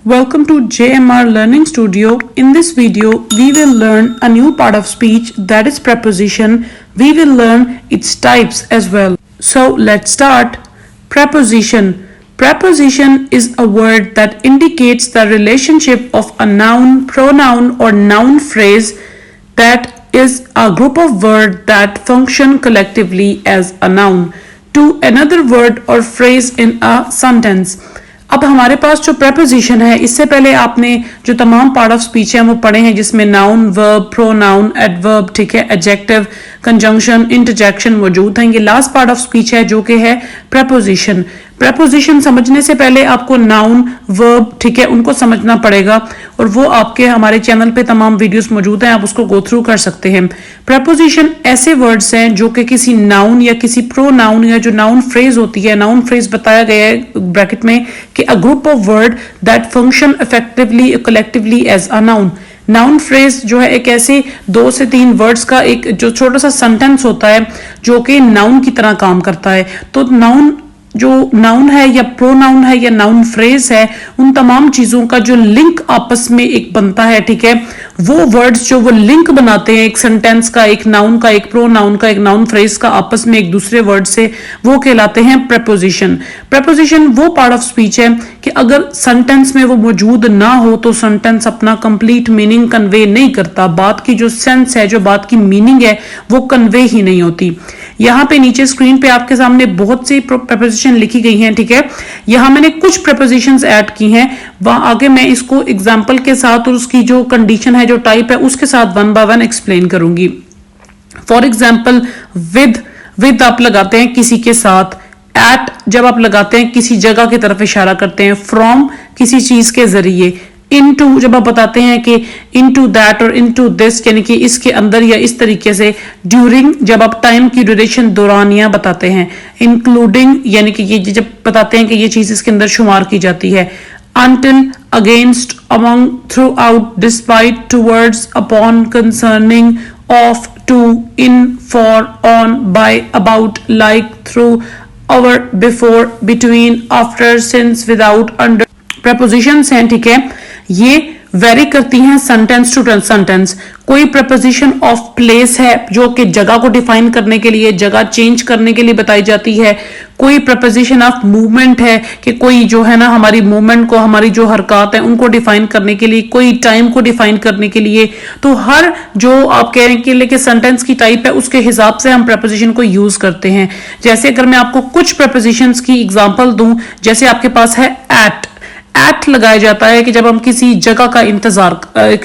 Welcome to JMR Learning Studio. In this video, we will learn a new part of speech, that is preposition. We will learn its types as well. So let's start. Preposition. Preposition is a word that indicates the relationship of a noun, pronoun or noun phrase that is a group of words that function collectively as a noun to another word or phrase in a sentence. अब हमारे पास जो preposition है, इससे पहले आपने जो तमाम part of speech है वो पढ़े हैं, जिसमें नाउन, वर्ब, प्रोनाउन, एडवर्ब, ठीक है, एडजेक्टिव, कंजंक्शन, इंटरजेक्शन मौजूद हैं. ये लास्ट पार्ट ऑफ स्पीच है जो कि है preposition. preposition समझने से पहले आपको नाउन, वर्ब, ठीक है, उनको समझना पड़ेगा और वो आपके हमारे चैनल पे तमाम वीडियोस मौजूद हैं, आप उसको गो थ्रू कर सकते हैं. preposition ऐसे वर्ड्स हैं जो कि किसी नाउन या किसी प्रोनाउन या जो नाउन फ्रेज होती है, नाउन फ्रेज बताया गया है ब्रैकेट में कि a group of word that function effectively collectively as a noun. Noun phrase जो है एक ऐसे 2 से 3 वर्ड्स का एक जो छोटा सा सेंटेंस होता है जो कि नाउन की तरह काम करता है. तो नाउन जो नाउन है या प्रोनाउन है या नाउन फ्रेज है, उन तमाम चीजों का जो लिंक आपस में एक बनता है, ठीक है, वो वर्ड्स जो वो लिंक बनाते हैं एक सेंटेंस का, एक नाउन का, एक प्रोनाउन का, एक नाउन फ्रेज का आपस में एक दूसरे वर्ड से, वो कहलाते हैं preposition. preposition वो पार्ट ऑफ स्पीच है कि अगर सेंटेंस में वो मौजूद ना हो तो सेंटेंस अपना कंप्लीट मीनिंग कन्वे नहीं करता. बात की जो सेंस है, जो बात की मीनिंग है, वो कन्वे ही नहीं होती. यहाँ पे नीचे स्क्रीन पे आपके सामने बहुत सी preposition लिखी गई हैं, ठीक है. यहाँ मैंने कुछ prepositions ऐड की हैं, वहां आगे मैं इसको एग्जाम्पल के साथ और उसकी जो कंडीशन है, जो टाइप है, उसके साथ 1 by 1 एक्सप्लेन करूंगी. फॉर एग्जाम्पल विद आप लगाते हैं किसी के साथ, एट जब आप लगाते हैं किसी जगह की तरफ इशारा करते हैं, फ्रॉम किसी चीज के जरिए, इनटू जब आप बताते हैं कि इनटू दैट और इनटू दिस यानी कि इसके अंदर या इस तरीके से, ड्यूरिंग जब आप टाइम की ड्यूरेशन दौरानिया बताते हैं, इंक्लूडिंग यानी कि ये जब बताते हैं कि ये चीज इसके अंदर शुमार की जाती है, until, against, among, throughout, despite, towards, upon, concerning, of, to, in, for, on, by, about, like, through, over, before, between, after, since, without, under. prepositions हैं, ठीक है, ये वेरी करती हैं सेंटेंस टू सेंटेंस. कोई preposition ऑफ प्लेस है जो कि जगह को डिफाइन करने के लिए, जगह चेंज करने के लिए बताई जाती है. कोई preposition ऑफ मूवमेंट है कि कोई जो है ना हमारी मूवमेंट को, हमारी जो हरकत है उनको डिफाइन करने के लिए, कोई टाइम को डिफाइन करने के लिए. तो हर जो आप कह रहे हैं कि सेंटेंस की टाइप है उसके हिसाब से हम preposition को यूज करते हैं. जैसे अगर मैं आपको कुछ prepositions की एग्जांपल दूं, जैसे आपके पास है एट लगाया जाता है कि जब हम किसी जगह का इंतजार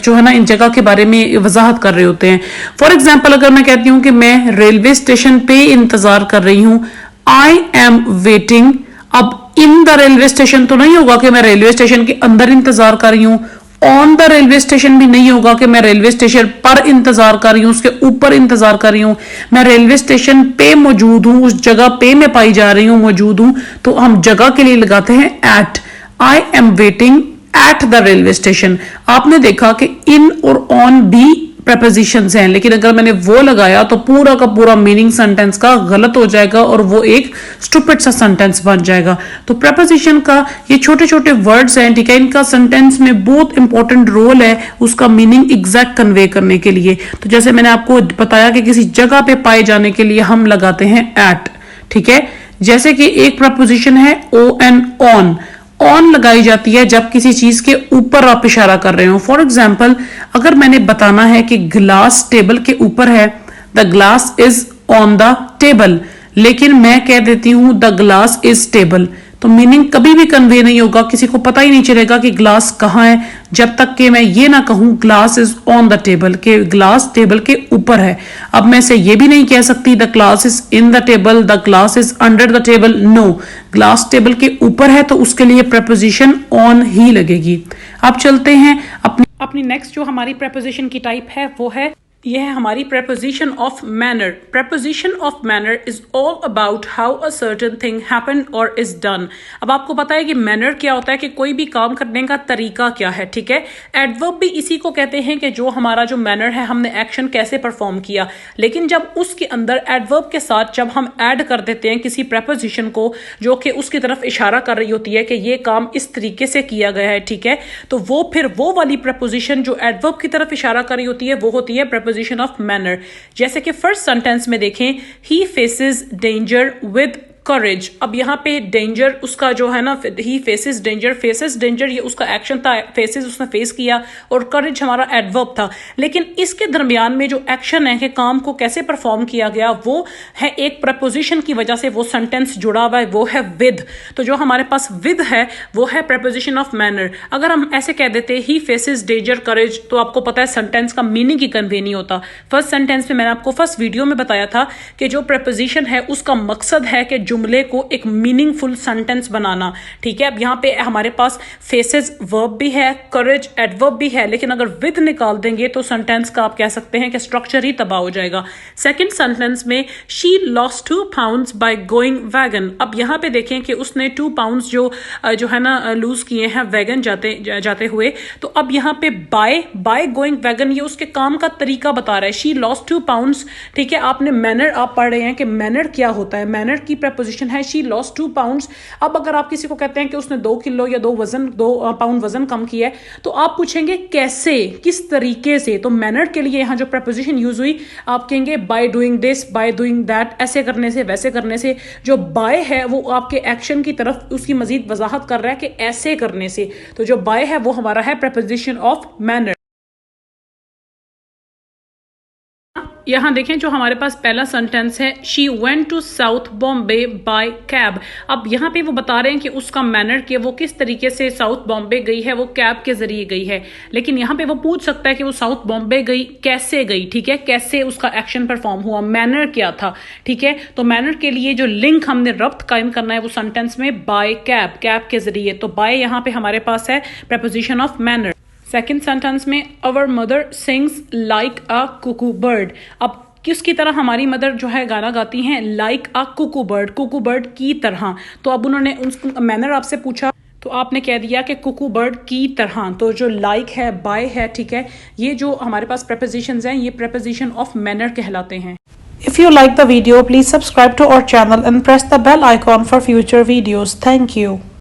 जो है ना इन जगह के बारे में वजाहत कर रहे होते हैं. फॉर एग्जाम्पल अगर मैं कहती हूं कि मैं रेलवे स्टेशन पे इंतजार कर रही हूं, आई एम वेटिंग. अब इन द रेलवे स्टेशन तो नहीं होगा कि मैं रेलवे स्टेशन के अंदर इंतजार कर रही हूं, ऑन द रेलवे स्टेशन भी नहीं होगा कि मैं रेलवे स्टेशन पर इंतजार कर रही हूं, उसके ऊपर इंतजार कर रही हूं. मैं रेलवे स्टेशन पे मौजूद हूं, उस जगह पे मैं पाई जा रही हूं, मौजूद हूं. तो हम जगह के लिए लगाते हैं eight. I am waiting at the railway station. आपने देखा कि in और on भी prepositions हैं, लेकिन अगर मैंने वो लगाया तो पूरा का पूरा मीनिंग सेंटेंस का गलत हो जाएगा और वो एक स्टूपिड सा सेंटेंस बन जाएगा. तो preposition का ये छोटे छोटे वर्ड्स हैं, ठीक है, इनका सेंटेंस में बहुत इंपॉर्टेंट रोल है उसका मीनिंग एग्जैक्ट कन्वे करने के लिए. तो जैसे मैंने आपको बताया कि किसी जगह पे पाए जाने के लिए हम लगाते हैं एट, ठीक है. जैसे कि एक preposition है on. ऑन लगाई जाती है जब किसी चीज के ऊपर आप इशारा कर रहे हो. फॉर एग्जाम्पल अगर मैंने बताना है कि ग्लास टेबल के ऊपर है, the glass is on the table, लेकिन मैं कह देती हूं द ग्लास इज टेबल, तो मीनिंग कभी भी कन्वे नहीं होगा, किसी को पता ही नहीं चलेगा कि ग्लास कहाँ है जब तक कि मैं ये ना कहूं glass is on the table, के ग्लास टेबल के ऊपर है. अब मैं से ये भी नहीं कह सकती the glass is in the table, the glass is under the table. No, glass table के ऊपर है तो उसके लिए preposition ऑन ही लगेगी. अब चलते हैं अपनी नेक्स्ट जो हमारी preposition की टाइप है वो है यह है हमारी preposition of manner. Preposition of manner is all about how a certain thing happened or is done. अब आपको पता है कि manner क्या होता है, कि कोई भी काम करने का तरीका क्या है, ठीक है। Adverb भी इसी को कहते हैं कि जो हमारा जो manner है, हमने action कैसे perform किया। लेकिन जब उसके अंदर adverb के साथ जब हम add कर देते हैं किसी preposition को जो कि उसकी तरफ इशारा कर रही होती है कि ये काम इस तरीके से किया गया है, ठीक है, तो वो फिर वो वाली preposition जो adverb की तरफ इशारा कर रही होती है वो होती है preposition ऑफ मैनर। जैसे कि फर्स्ट सेंटेंस में देखें, he faces danger with courage. अब यहाँ पे डेंजर उसका जो है ना, ही फेसेस डेंजर ये उसका एक्शन था, फेसेस उसने फेस किया, और करेज हमारा एडवर्ब था। लेकिन इसके दरमियान में जो एक्शन है कि काम को कैसे परफॉर्म किया गया, वो है एक प्रपोजिशन की वजह से वो सेंटेंस जुड़ा हुआ है, वो है विद। तो जो हमारे पास विद है वो है प्रपोजिशन ऑफ मैनर। अगर हम ऐसे कह देते ही फेसेस डेंजर करेज, तो आपको पता है सेंटेंस का मीनिंग ही कन्वे नहीं होता। फर्स्ट सेंटेंस में मैंने आपको फर्स्ट वीडियो में बताया था कि जो प्रपोजिशन है उसका मकसद है कि जुमले को एक मीनिंगफुल सेंटेंस बनाना, ठीक है। अब यहाँ पे हमारे पास फेसेस वर्ब भी है, करेज एडवर्ब भी है, लेकिन अगर विद निकाल देंगे तो सेंटेंस का आप कह सकते हैं कि स्ट्रक्चर ही तबाह हो जाएगा। सेकंड सेंटेंस में she lost 2 pounds by going wagon. अब यहाँ पे देखें कि उसने 2 pounds जो है ना लूज किए हैं वैगन जाते हुए। तो अब यहाँ पे बाय गोइंग वैगन ये उसके काम का तरीका बता रहा है। शी लॉस्ट 2 pounds, ठीक है। आपने मैनर आप पढ़ रहे हैं कि मैनर क्या होता है। मैनर की प्रपोजिशन है शी लॉस्ट 2 pounds। अब अगर आप किसी को कहते हैं कि उसने 2 किलो या 2 पाउंड वजन कम किया है, तो आप पूछेंगे कैसे, किस तरीके से। तो मैनर के लिए यहाँ जो प्रपोजिशन यूज हुई, आप कहेंगे by doing this, by doing that, ऐसे करने से, वैसे करने से। जो बाय है वो आपके एक्शन की तरफ उसकी मजीद वजाहत कर रहा है कि ऐसे करने से। तो जो बाय है वो हमारा है प्रपोजिशन ऑफ मैनर। यहां देखें जो हमारे पास पहला सेंटेंस है, she went to South Bombay by cab. अब यहाँ पे वो बता रहे हैं कि उसका मैनर कि वो किस तरीके से साउथ बॉम्बे गई है, वो कैब के जरिए गई है। लेकिन यहाँ पे वो पूछ सकता है कि वो साउथ बॉम्बे गई कैसे गई, ठीक है, कैसे उसका एक्शन परफॉर्म हुआ, मैनर क्या था, ठीक है। तो मैनर के लिए जो लिंक हमने रब्त कायम करना है वो सेंटेंस में बाय कैब के जरिए। तो बाय यहाँ पे हमारे पास है proposition of manner. Second sentence में our mother sings like a cuckoo bird. अब किसकी तरह हमारी मदर जो है गाना गाती हैं, लाइक अ कुकू बर्ड की तरह। तो अब उन्होंने मैनर आपसे पूछा तो आपने कह दिया कि कुकू बर्ड की तरह। तो जो लाइक है, बाय है, ठीक है, ये जो हमारे पास प्रपोजिशंस हैं ये प्रपोजिशन ऑफ मैनर कहलाते हैं। If you like the video, please subscribe to our channel and press the bell icon for future videos. Thank you.